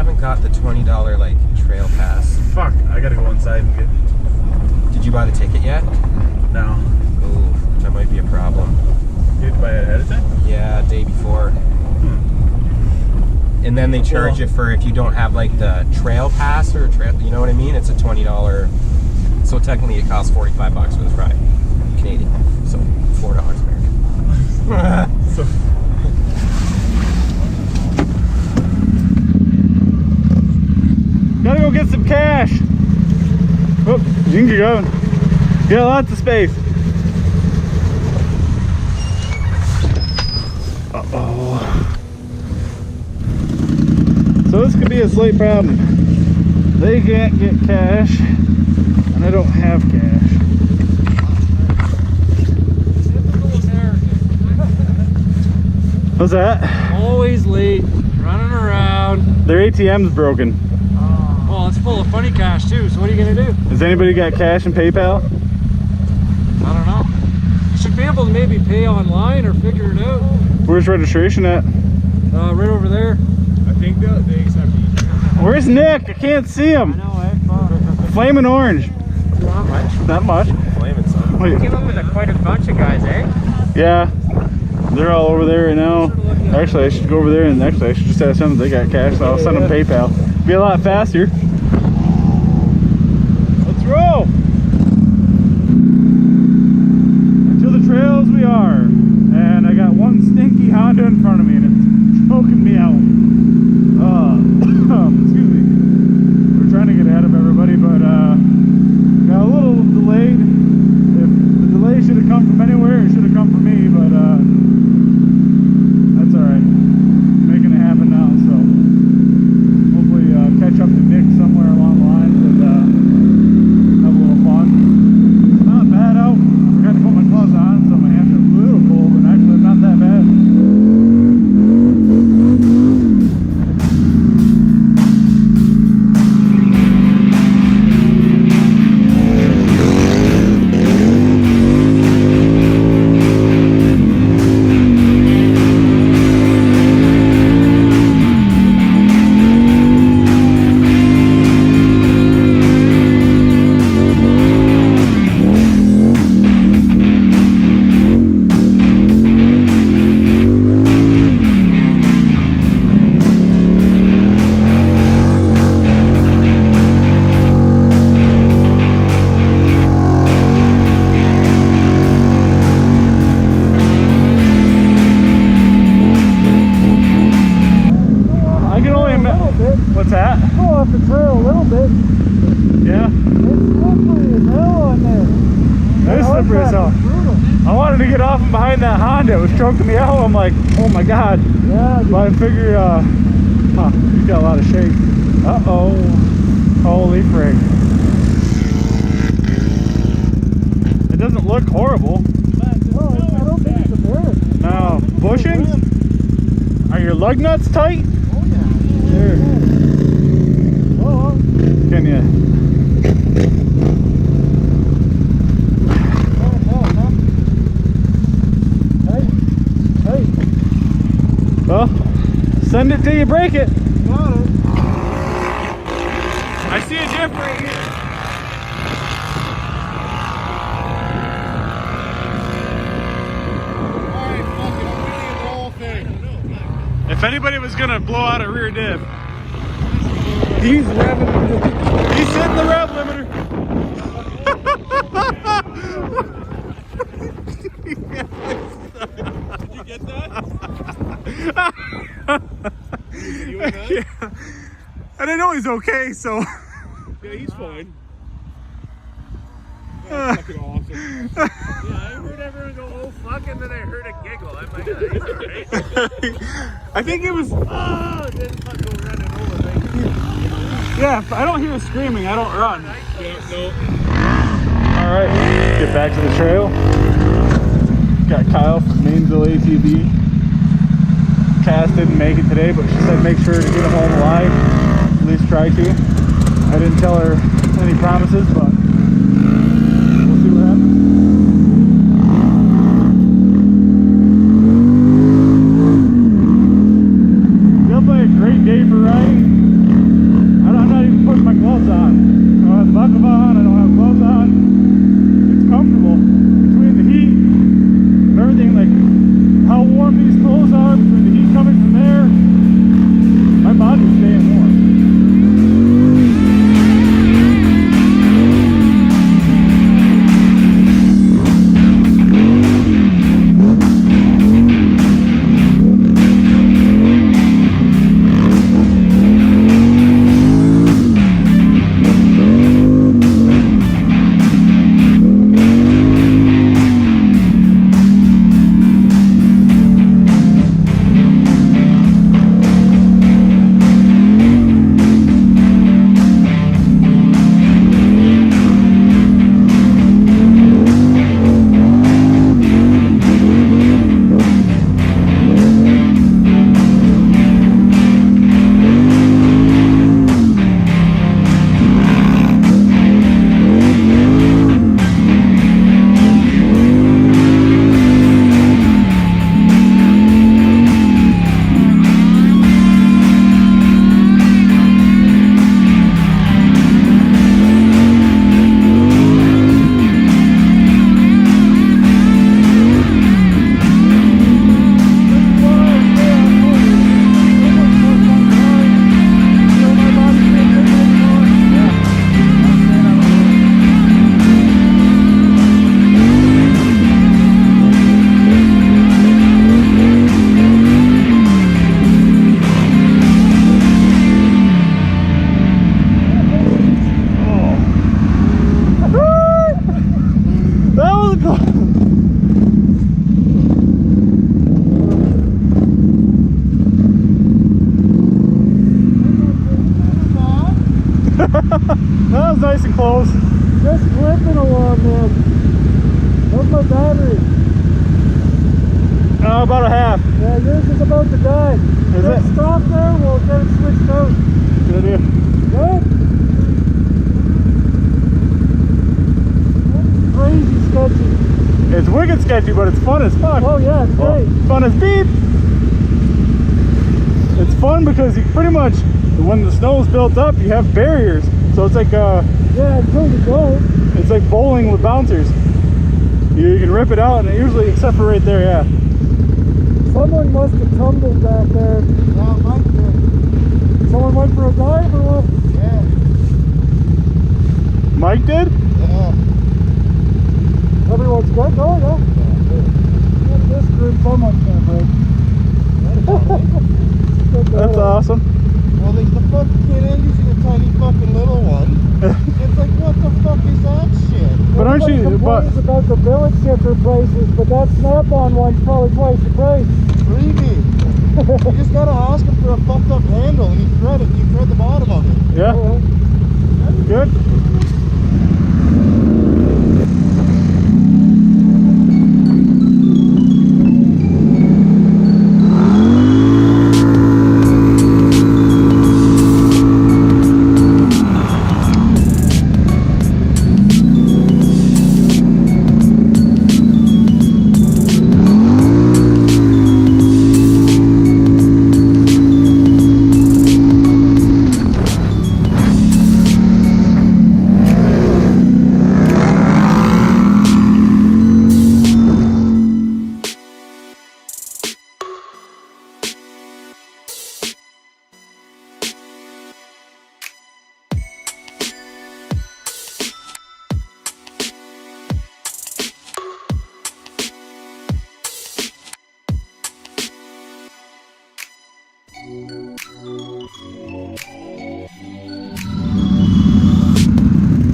haven't got the $20 like trail pass. Fuck, I gotta go inside and get... Did you buy the ticket yet? No. Oh, that might be a problem. You had to buy it ahead of time? Yeah, day before. And then they charge you for if you don't have like the trail pass or trail, you know what I mean? It's a $20. So technically it costs $45 for the ride, Canadian. So $4 American. So, gotta go get some cash. Oh, you can get going. Get lots of space. Uh-oh. So this could be a slight problem. They can't get cash, and I don't have cash. What's that? Always late, running around. Their ATM's broken. Well, it's full of funny cash too, so what are you gonna do? Has anybody got cash and PayPal? I don't know. You should be able to maybe pay online or figure it out. Where's registration at? Right over there. I think they accept you. Where's Nick? I can't see him. I know, eh? Flaming orange. Not much. Not much. Flaming son. Wait. Came up with quite a bunch of guys, eh? Yeah. They're all over there right now. Actually, I should go over there and I should just ask them if they got cash, so I'll send them PayPal. Be a lot faster. Let's roll! Until the trails we are. And I got one stinky Honda in front of me and it's choking me out. Excuse me. We're trying to get ahead of everybody, but got a little delayed. If the delay should have come from anywhere, it should have come from me, but that's alright. Making it happen now, so hopefully catch up to Nick somewhere along the lines and have a little fun. It's not bad out. I forgot to put my gloves on, so my hands are a little cold, but actually not that bad. What's that? Go off the trail a little bit. Yeah. It's slippery as hell on there. That is slippery as hell. I wanted to get off and behind that Honda. It was choking me out. I'm like, oh my god. Yeah. But I figure, you got a lot of shake. Uh-oh. Holy frig. It doesn't look horrible. No, I don't think it's a bear. No. Bushings? Are your lug nuts tight? Oh yeah. There. Oh. Can you? Hey. Well, send it till you break it. Got it. I see a diff right here. Alright, fuck it. I'm waiting the whole thing. If anybody was gonna blow out a rear diff, he's revving. He's setting the rev limiter. Did you get that? Yeah. And I know he's okay, so. Yeah, he's fine. That's fucking awesome. Yeah, I heard everyone go, oh fuck, and then I heard a giggle. I'm like, oh, he's alright. I think it was. Oh, then fucking running over, like. Yeah, if I don't hear screaming, I don't run. Yeah, no. Alright, get back to the trail. Got Kyle from Mainville ATV. Cass didn't make it today, but she said make sure to get him home alive. At least try to. I didn't tell her any promises, but we'll see what happens. Definitely a great day for riding. That was nice and close. Just clipping along, man. Where's my battery? About a half. Yeah, yours is about to die. Is Just it? stop there, we'll get it switched out. Good idea. Good? That's crazy sketchy. It's wicked sketchy, but it's fun as fuck. Oh yeah, it's great. Fun as beep. It's fun because you pretty much, when the snow's built up, you have barriers. So it's like Yeah, until you don't. it's like bowling with bouncers. You can rip it out, and usually, except for right there, yeah. Someone must have tumbled back there. Yeah, Mike did. Someone went for a dive or what? Yeah. Mike did? Yeah. Everyone's good? Oh yeah. Yeah, this group, someone's gonna break. That's awesome. Well, the fucking can't using a tiny fucking little one. It's like, what the fuck is that shit? But aren't Everybody you? But complains about the billet shifter prices, but that Snap-on one's probably twice the price. Freebie. You just gotta ask him for a fucked up handle and you thread the bottom of it. yeah, Oh, good.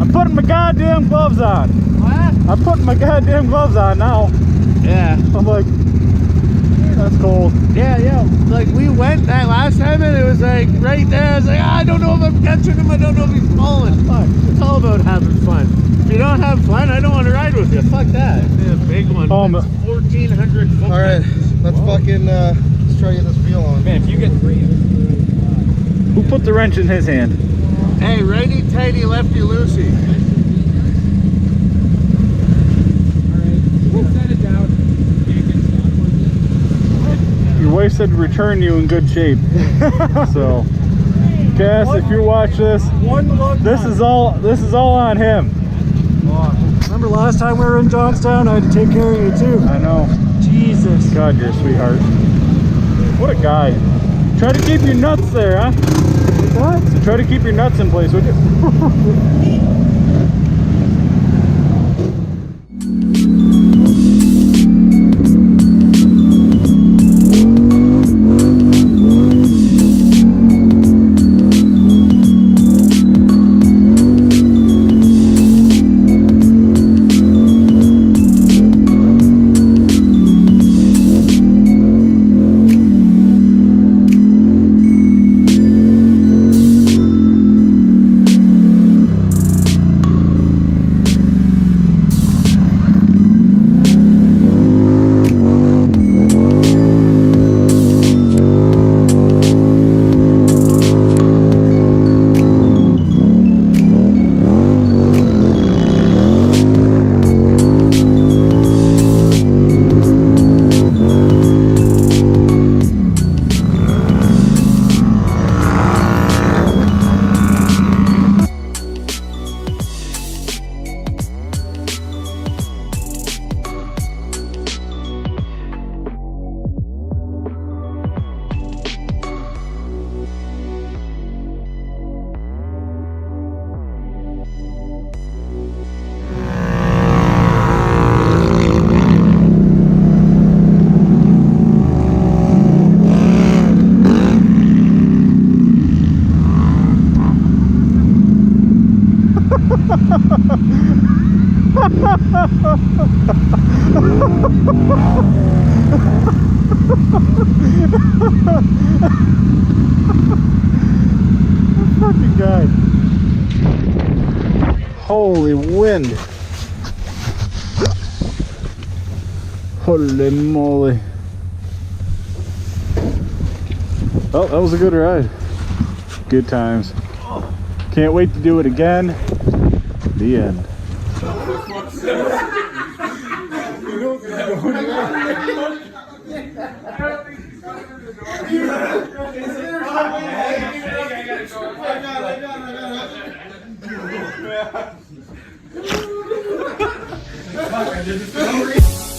I'm putting my goddamn gloves on. What? I'm putting my goddamn gloves on now. Yeah. I'm like, that's cold. Yeah. Like we went that last time and it was like right there. I was like, I don't know if I'm catching him. I don't know if he's falling. Fuck. It's all about having fun. If you don't have fun, I don't want to ride with you. Fuck that. Yeah, big one. Oh, It's 1,400 foot. All right, let's fucking let's try to get this wheel on. Man, if you get 3 of them. Who put the wrench in his hand? Hey, righty tighty, lefty loosey. Set it down. Your wife said to return you in good shape. So, Cass, if you watch this, this is all on him. remember last time we were in Johnstown? I had to take care of you too. I know. Jesus. God, you're a sweetheart. What a guy. Try to keep your nuts there, huh? What? So try to keep your nuts in place, would you? Fucking guy. Holy wind. Holy moly. Well, that was a good ride. Good times. Can't wait to do it again. The end. I got